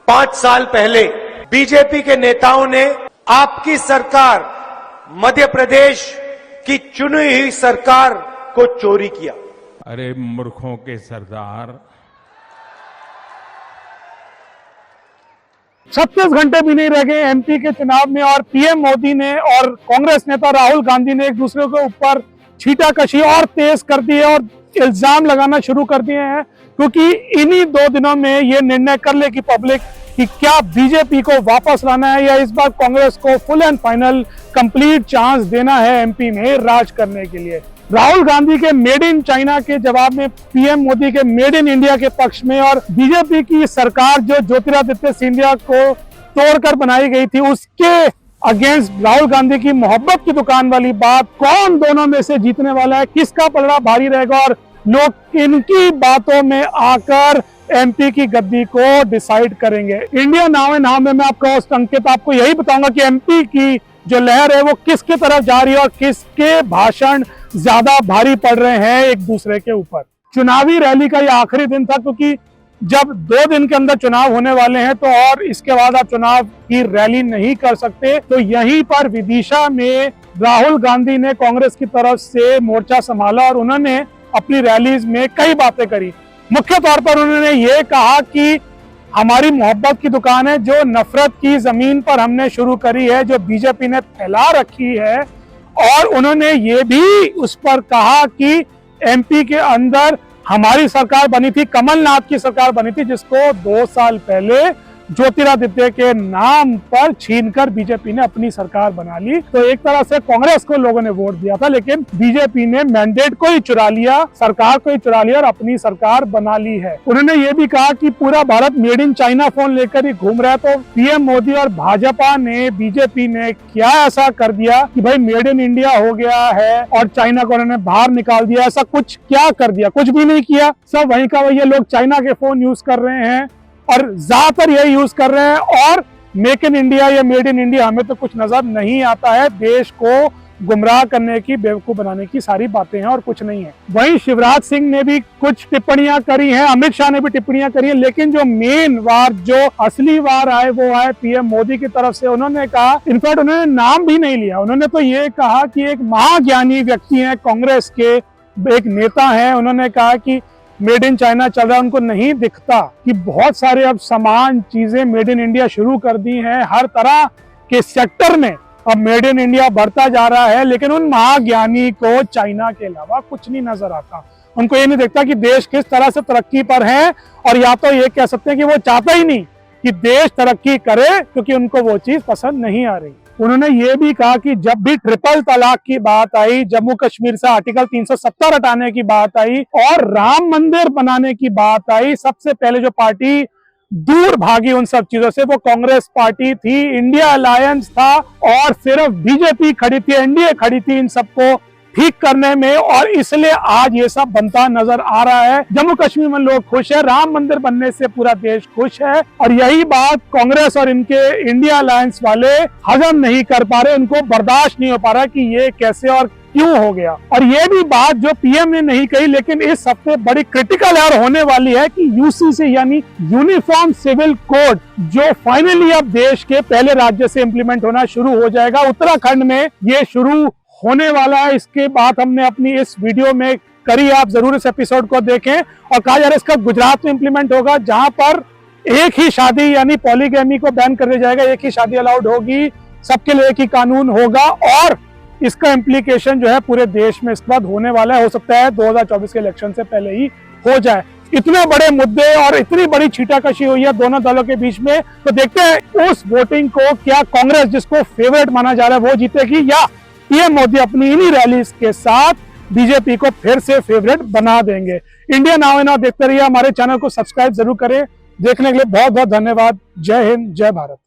5 साल पहले बीजेपी के नेताओं ने आपकी सरकार मध्य प्रदेश की चुनी हुई सरकार को चोरी किया। अरे मूर्खों के सरदार, 36 घंटे भी नहीं रह गए एमपी के चुनाव में और पीएम मोदी ने और कांग्रेस नेता राहुल गांधी ने एक दूसरे के ऊपर छींटाकशी और तेज कर दी है और इल्जाम लगाना शुरू कर दिए हैं, क्योंकि इन्हीं 2 दिनों में ये निर्णय कर ले कि पब्लिक कि क्या बीजेपी को वापस लाना है या इस बार कांग्रेस को full and final complete chance देना है एमपी में राज करने के लिए। राहुल गांधी के मेड इन चाइना के जवाब में पीएम मोदी के मेड इन इंडिया के पक्ष में और बीजेपी की सरकार जो ज्योतिरादित्य सिंधिया को तोड़कर बनाई गई थी उसके अगेंस्ट राहुल गांधी की मोहब्बत की दुकान वाली बात, कौन दोनों में से जीतने वाला है, किसका पलड़ा भारी रहेगा और लोग इनकी बातों में आकर एमपी की गद्दी को डिसाइड करेंगे। इंडिया नाउ नाउ में मैं आपका होस्ट अंकित आपको यही बताऊंगा कि एमपी की जो लहर है वो किसकी तरफ जा रही है और किसके भाषण ज्यादा भारी पड़ रहे हैं एक दूसरे के ऊपर। चुनावी रैली का ये आखिरी दिन था, क्योंकि जब 2 दिन के अंदर चुनाव होने वाले हैं तो और इसके बाद आप चुनाव की रैली नहीं कर सकते, तो यहीं पर विदिशा में राहुल गांधी ने कांग्रेस की तरफ से मोर्चा संभाला और उन्होंने अपनी रैलीज में कई बातें करी। मुख्य तौर पर उन्होंने ये कहा कि हमारी मोहब्बत की दुकान है जो नफरत की जमीन पर हमने शुरू करी है, जो बीजेपी ने फैला रखी है, और उन्होंने ये भी उस पर कहा कि एमपी के अंदर हमारी सरकार बनी थी, कमलनाथ की सरकार बनी थी, जिसको 2 साल पहले ज्योतिरादित्य के नाम पर छीनकर बीजेपी ने अपनी सरकार बना ली। तो एक तरह से कांग्रेस को लोगों ने वोट दिया था, लेकिन बीजेपी ने मैंडेट को ही चुरा लिया, सरकार को ही चुरा लिया और अपनी सरकार बना ली है। उन्होंने ये भी कहा कि पूरा Bharat made in China phone लेकर ही घूम रहा है, तो पीएम मोदी और भाजपा ने, बीजेपी ने क्या ऐसा कर दिया कि भाई मेड इन इंडिया हो गया है और चाइना को उन्होंने बाहर निकाल दिया? ऐसा कुछ क्या कर दिया? कुछ भी नहीं किया। सब वहीं का वही लोग चाइना के फोन यूज कर रहे हैं और ज्यादातर यही यूज कर रहे हैं, और मेक इन इंडिया या मेड इन इंडिया हमें तो कुछ नजर नहीं आता है। देश को गुमराह करने की, बेवकूफ बनाने की सारी बातें हैं और कुछ नहीं है। वहीं शिवराज सिंह ने भी कुछ टिप्पणियां करी हैं, अमित शाह ने भी टिप्पणियां करी हैं, लेकिन जो मेन वार, जो असली वार आए वो आए पीएम मोदी की तरफ से। उन्होंने कहा, इनफैक्ट उन्होंने नाम भी नहीं लिया, उन्होंने तो ये कहा कि एक महाज्ञानी व्यक्ति है, कांग्रेस के एक नेता है, उन्होंने कहा कि मेड इन चाइना चल रहा है, उनको नहीं दिखता कि बहुत सारे अब सामान, चीजें मेड इन इंडिया शुरू कर दी हैं, हर तरह के सेक्टर में अब मेड इन इंडिया बढ़ता जा रहा है, लेकिन उन महाज्ञानी को चाइना के अलावा कुछ नहीं नजर आता। उनको ये नहीं दिखता कि देश किस तरह से तरक्की पर है, और या तो ये कह सकते हैं कि वो चाहता ही नहीं कि देश तरक्की करे, क्योंकि उनको वो चीज पसंद नहीं आ रही। उन्होंने ये भी कहा कि जब भी ट्रिपल तलाक की बात आई, जम्मू कश्मीर से आर्टिकल 370 हटाने की बात आई और राम मंदिर बनाने की बात आई, सबसे पहले जो पार्टी दूर भागी उन सब चीजों से वो कांग्रेस पार्टी थी। इंडिया अलायंस था और सिर्फ बीजेपी खड़ी थी, एनडीए खड़ी थी इन सबको ठीक करने में, और इसलिए आज ये सब बनता नजर आ रहा है। जम्मू कश्मीर में लोग खुश है, राम मंदिर बनने से पूरा देश खुश है, और यही बात कांग्रेस और इनके इंडिया अलायंस वाले हजम नहीं कर पा रहे, उनको बर्दाश्त नहीं हो पा रहा कि ये कैसे और क्यों हो गया। और ये भी बात जो पीएम ने नहीं कही, लेकिन इस हफ्ते बड़ी क्रिटिकल एयर होने वाली है कि यूसीसी यानी यूनिफॉर्म सिविल कोड जो फाइनली अब देश के पहले राज्य से इम्प्लीमेंट होना शुरू हो जाएगा। उत्तराखंड में ये शुरू होने वाला है। इसके बाद हमने अपनी इस वीडियो में करी, आप जरूर इस एपिसोड को देखें। और कहा जा रहा है इसका गुजरात में इम्प्लीमेंट होगा, जहां पर एक ही शादी यानी पॉलीगैमी को बैन कर दिया जाएगा, एक ही शादी अलाउड होगी, सबके लिए एक ही कानून होगा, और इसका इम्प्लीकेशन जो है पूरे देश में इसके बाद होने वाला है। हो सकता है 2024 के इलेक्शन से पहले ही हो जाए। इतने बड़े मुद्दे और इतनी बड़ी छींटाकशी हुई है दोनों दलों के बीच में, तो देखते हैं उस वोटिंग को क्या कांग्रेस, जिसको फेवरेट माना जा रहा है, वो जीतेगी या पीएम मोदी अपनी इन्हीं रैलीज के साथ बीजेपी को फिर से फेवरेट बना देंगे। इंडिया नाउ नाउ देखते रहिए, हमारे चैनल को सब्सक्राइब जरूर करें। देखने के लिए बहुत बहुत धन्यवाद। जय हिंद, जय भारत।